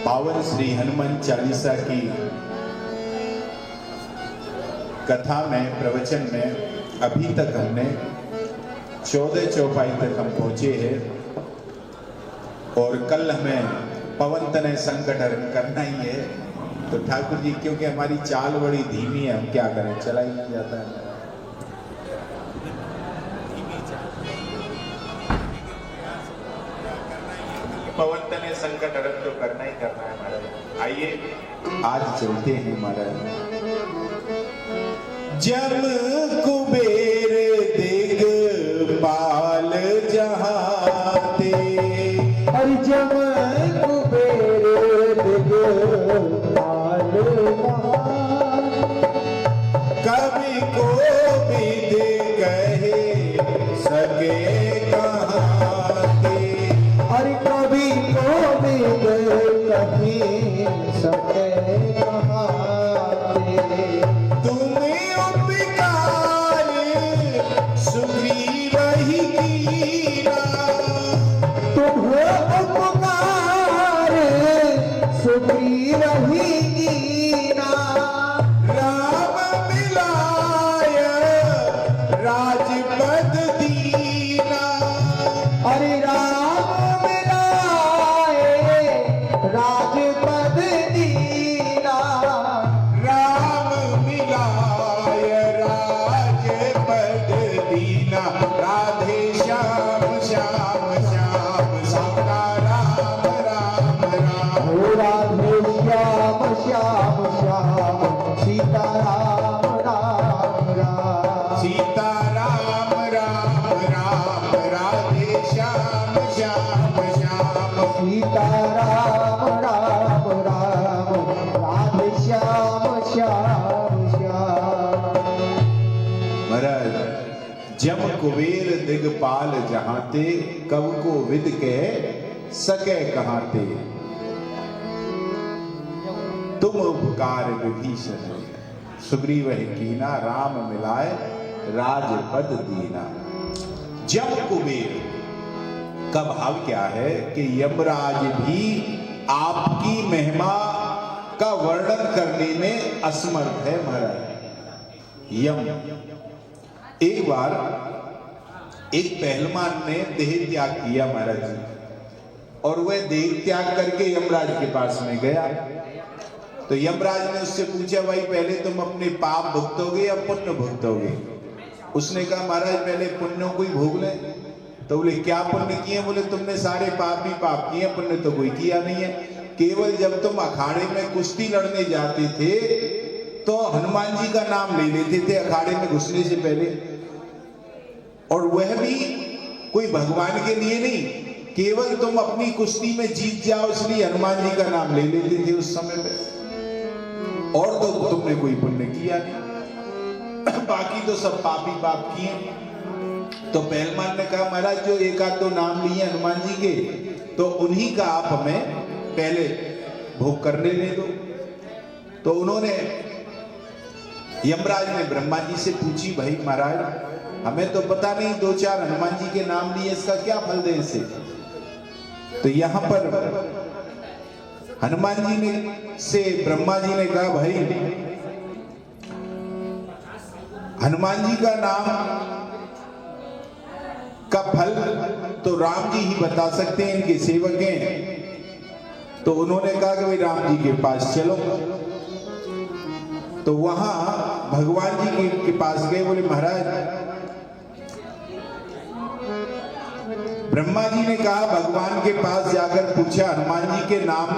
पावन श्री हनुमान चालीसा की कथा में, प्रवचन में अभी तक हमने 14 चौपाई तक हम पहुंचे हैं और कल हमें पवन तनय संकट हरण करना ही है। तो ठाकुर जी क्योंकि हमारी चाल बड़ी धीमी है, हम क्या करें, चला ही नहीं जाता है। पवन तनय संकट हरण तो करना ही करना है महाराज। आइए आज चलते हैं महाराज। जम कुबेर दिगपाल जहाते, हरि जम कुबेर दिगपाल जहाते, कवि को विद कहे सके कहाते, हरि कवि को विद कहे सके कहाते। तुम्हें उपकार सुग्रीव ही कीना, तुम्हें उपकार सुग्रीव ही कीना, राम मिलाय राजपद दीना, हरि राम मिलाए राजपद दीना, राम मिलाय राजपद दीना। राधे श्याम श्याम श्याम सीता राम राम राम, हो राधे श्याम श्याम श्याम सीता राम राम राम, सीता राम राम राम, राधे श्याम श्याम श्याम। सीता राम राम राम, राधे श्याम श्याम श्याम। महाराज, जम कुबेर दिगपाल जहाते, कब को विद के सके कहाते। तुम उपकार विभीषण सुग्रीव ही कीना, राम मिलाए राजपद दीना। जम कुबेर का भाव क्या है कि यमराज भी आपकी महिमा का वर्णन करने में असमर्थ है महाराज। यम, एक बार एक पहलवान ने देह त्याग किया महाराज जी, और वह देह त्याग करके यमराज के पास में गया। तो यमराज ने उससे पूछा, भाई पहले तुम अपने पाप भुगतोगे या पुण्य भुगतोगे? उसने कहा महाराज पहले पुण्यों को ही भोग ले। तो बोले क्या पुण्य किए? बोले तुमने सारे पाप ही पाप किए, पुण्य तो कोई किया नहीं है। केवल जब तुम अखाड़े में कुश्ती लड़ने जाते थे तो हनुमान जी का नाम ले लेते थे अखाड़े में घुसने से पहले, और वह भी कोई भगवान के लिए नहीं, केवल तुम अपनी कुश्ती में जीत जाओ इसलिए हनुमान जी का नाम ले लेते थे उस समय में, और तो तुमने कोई पुण्य किया नहीं, बाकी तो सब पाप ही पाप किए। तो पहलवान ने कहा महाराज जो एक आध दो नाम लिए हनुमान जी के, तो उन्हीं का आप हमें पहले भोग करने ले दो। तो उन्होंने, यमराज ने ब्रह्मा जी से पूछी, भाई महाराज हमें तो पता नहीं, दो चार हनुमान जी के नाम लिए, इसका क्या फल दे इसे? तो यहां पर हनुमान जी ने से ब्रह्मा जी ने कहा, भाई हनुमान जी का नाम का फल तो राम जी ही बता सकते हैं, इनके सेवक हैं। तो उन्होंने कहा कि भाई राम जी के पास चलो। तो वहां भगवान जी के पास गए। बोले महाराज, ब्रह्मा जी ने कहा भगवान के पास जाकर पूछा हनुमान जी के नाम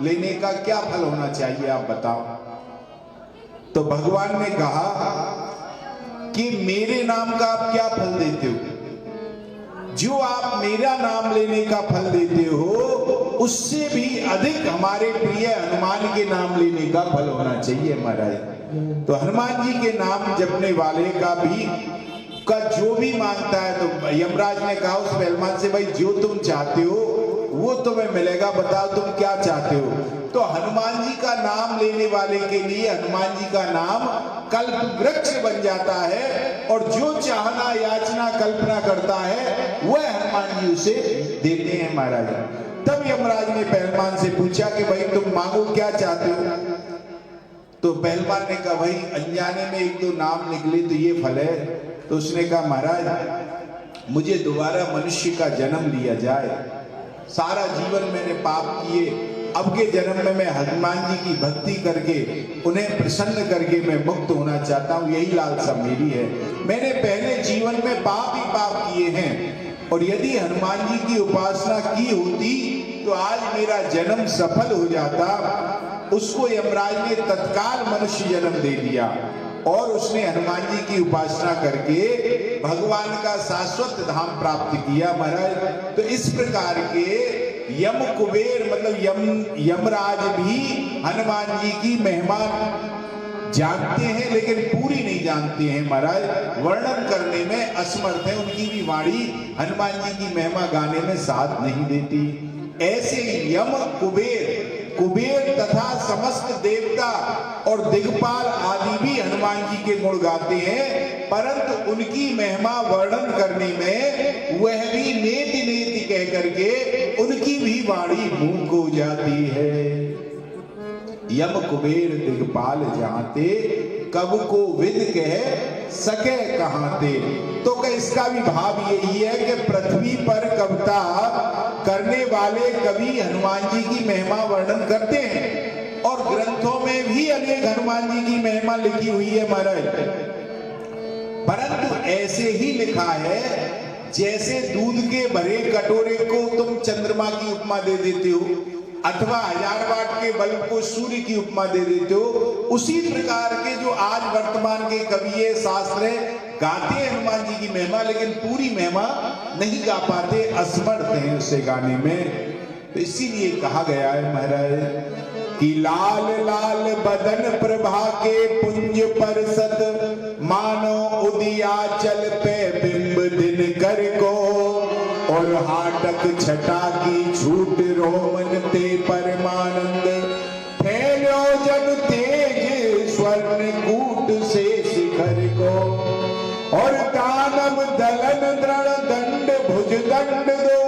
लेने का क्या फल होना चाहिए, आप बताओ। तो भगवान ने कहा कि मेरे नाम का आप क्या फल देते हो? जो आप मेरा नाम लेने का फल देते हो उससे भी अधिक हमारे प्रिय हनुमान के नाम लेने का फल होना चाहिए महाराज। तो हनुमान जी के नाम जपने वाले का भी का जो भी मांगता है, तो यमराज ने कहा उस पहलवान से, भाई जो तुम चाहते हो वो तुम्हें मिलेगा, बताओ तुम क्या चाहते हो। तो हनुमान जी का नाम लेने वाले के लिए हनुमान जी का नाम कल्प वृक्ष बन जाता है, और जो चाहना याचना कल्पना करता है वह हनुमान जी उसे देते हैं महाराज। तब यमराज ने पहलवान से पूछा कि भाई तुम मांगो क्या चाहते हो। तो पहलवान ने कहा भाई अनजाने में एक दो नाम निकले तो ये फल है। तो उसने कहा महाराज मुझे दोबारा मनुष्य का जन्म लिया जाए, सारा जीवन मैंने पाप किए, अब के जन्म में मैं हनुमान जी की भक्ति करके उन्हें प्रसन्न करके मैं मुक्त होना चाहता हूँ, यही लालसा मेरी है। मैंने पहले जीवन में पाप ही पाप किए हैं और यदि हनुमान जी की उपासना की होती तो आज मेरा जन्म सफल हो जाता। उसको यमराज ने तत्काल मनुष्य जन्म दे दिया और उसने हनुमान जी की उपासना करके भगवान का शाश्वत धाम प्राप्त किया महाराज। तो इस प्रकार के यम कुबेर मतलब यमराज भी हनुमान जी की महिमा जानते हैं लेकिन पूरी नहीं जानते हैं महाराज, वर्णन करने में असमर्थ है। उनकी भी वाणी हनुमान जी की महिमा गाने में साथ नहीं देती। ऐसे यम कुबेर तथा समस्त देवता और दिग्पाल आदि भी हनुमान जी के गुण गाते हैं, परंतु उनकी महिमा वर्णन करने में वह भी नेति नेति कह करके उनकी भी वाणी मूक हो जाती है। यम कुबेर दिग्पाल जहांते कब को विद कह सके कहांते। तो क्या इसका भी भाव यही है कि पृथ्वी पर कविता करने वाले कवि हनुमान जी की महिमा वर्णन करते हैं और ग्रंथों में भी अनेक हनुमान जी की महिमा लिखी हुई है महाराज, परंतु ऐसे ही लिखा है जैसे दूध के भरे कटोरे को तुम चंद्रमा की उपमा दे देते हो अथवा 1000 वाट के बल्ब को सूर्य की उपमा दे देते हो, उसी प्रकार के जो आज वर्तमान के कवि शास्त्र गाते हैं हनुमान जी की महिमा लेकिन पूरी महिमा नहीं गा पाते, असमर्थ हैं उसे गाने में। तो इसीलिए कहा गया है महाराज कि लाल लाल बदन प्रभा के पुंज पर सत मानो उदियाचल पे बिंब दिन कर को और हाटक छटा की छूट रोमन ते परमानंद फैलो जब तेज स्वर्ण कूट से शिखर को और दानव दलन दृढ़ दंड भुज दंड दो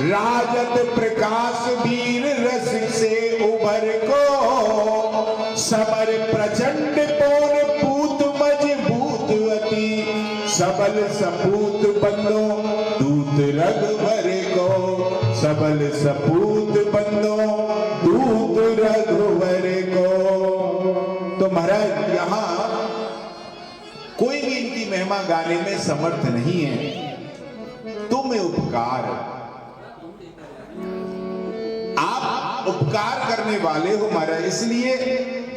राजत प्रकाश वीर रसिक से उभर को समर प्रचंड पौर पूत मजबूत अति सबल सपूत बंदो दूत रघुवर को सबल सपूत बंदो दूत रघुवर को। तो महाराज यहाँ कोई भी इनकी महिमा गाने में समर्थ नहीं है। तुम उपकार आप उपकार करने वाले हो महाराज, इसलिए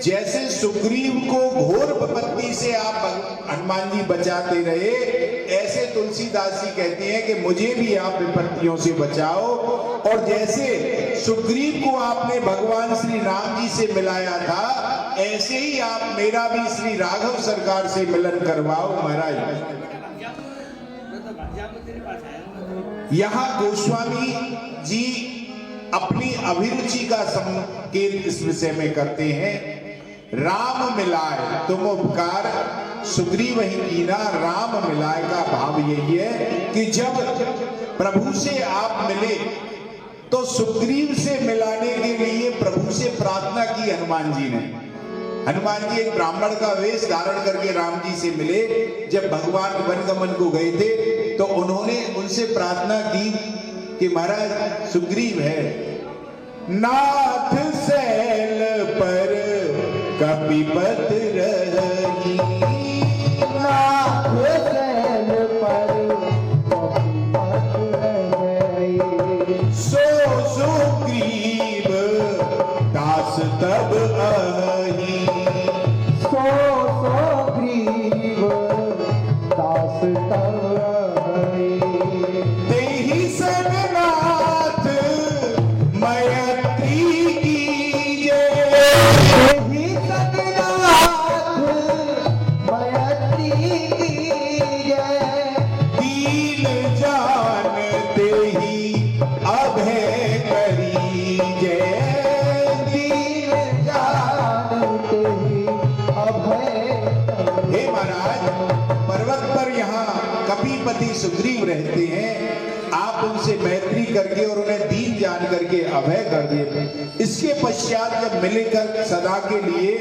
जैसे सुग्रीव को घोर विपत्ति से आप हनुमान जी बचाते रहे, ऐसे तुलसीदास जी कहते हैं कि मुझे भी आप विपत्तियों से बचाओ। और जैसे सुग्रीव को आपने भगवान श्री राम जी से मिलाया था, ऐसे ही आप मेरा भी श्री राघव सरकार से मिलन करवाओ महाराज। यहाँ गोस्वामी जी अपनी अभिरुचि का संकेत इस विषय में करते हैं। राम मिलाए तुम उपकार सुग्रीव ही कीना, राम मिलाए का भाव यही है कि जब प्रभु से आप मिले तो सुग्रीव से मिलाने के लिए प्रभु से प्रार्थना की हनुमान जी ने। हनुमान जी एक ब्राह्मण का वेश धारण करके राम जी से मिले। जब भगवान वनगमन को गए थे तो उन्होंने उनसे प्रार्थना की कि महाराज सुग्रीव है, नाथ सैल पर कपिपत रही, नाथ सैल पर कपिपत रही, सो सुग्रीव दास तब अहि, सो सुग्रीव दास तब अहि, तेहि सगनाथ मयत्री कीजे, तेहि सगनाथ मयत्री कीजे, दीन जान तेहि अभय करीजे, दीन जान तेहि अभय। हे महाराज पर्वत पर यहाँ कपिपति सुग्रीव रहते हैं। आप उनसे मैत्री करके और उन्हें दीन जान करके अभय कर दिए। इसके पश्चात जब मिलकर सदा के लिए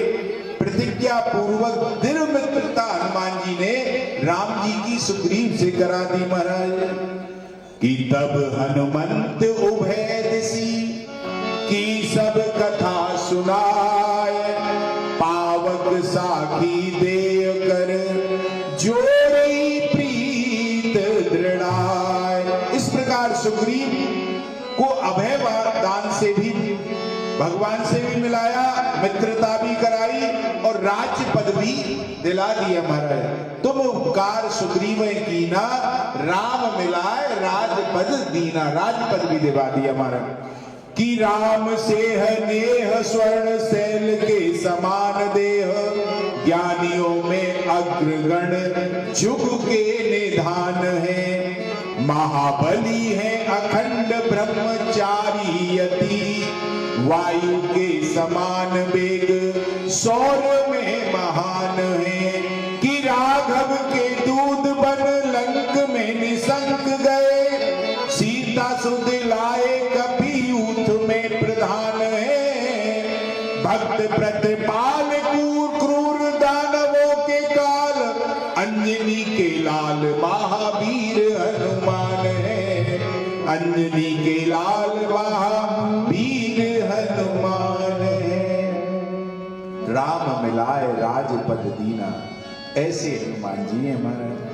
प्रतिज्ञा पूर्वक दृढ़ मित्रता हनुमान जी ने राम जी की सुग्रीव से करा दी महाराज कि तब हनुमंत उभय दिसी की सब कथा सुनाए, पावक साखी देय कर जोड़ी प्रीत दृढ़ाए। इस प्रकार सुग्रीव को अभय दान से भी भगवान से भी मिलाया, मित्रता भी कराई और राज्य पद भी दिला दिया महाराज। तुम उपकार सुग्रीव कीना, राम मिलाए राजपद दीना, राजपद भी दिवा दिया महाराज। कि राम से नेह स्वर्ण शैल के समान देह, ज्ञानियों में अग्रगण जुग के निधान है। महाबली है अखंड ब्रह्मचारी यति, वायु के समान वेग सौर में महान है। कि राघव के दूध बन लंक में निशंक गए, सीता सुध लाए कपियूथ में प्रधान है। भक्त प्रतिपाल क्रूर दानवों के काल, अंजनी के लाल महावीर हनुमान है। अंजनी के लाल महावीर हनुमान है। राम मिलाए राजपद दीना, ऐसे हनुमान जी हैं हमारा।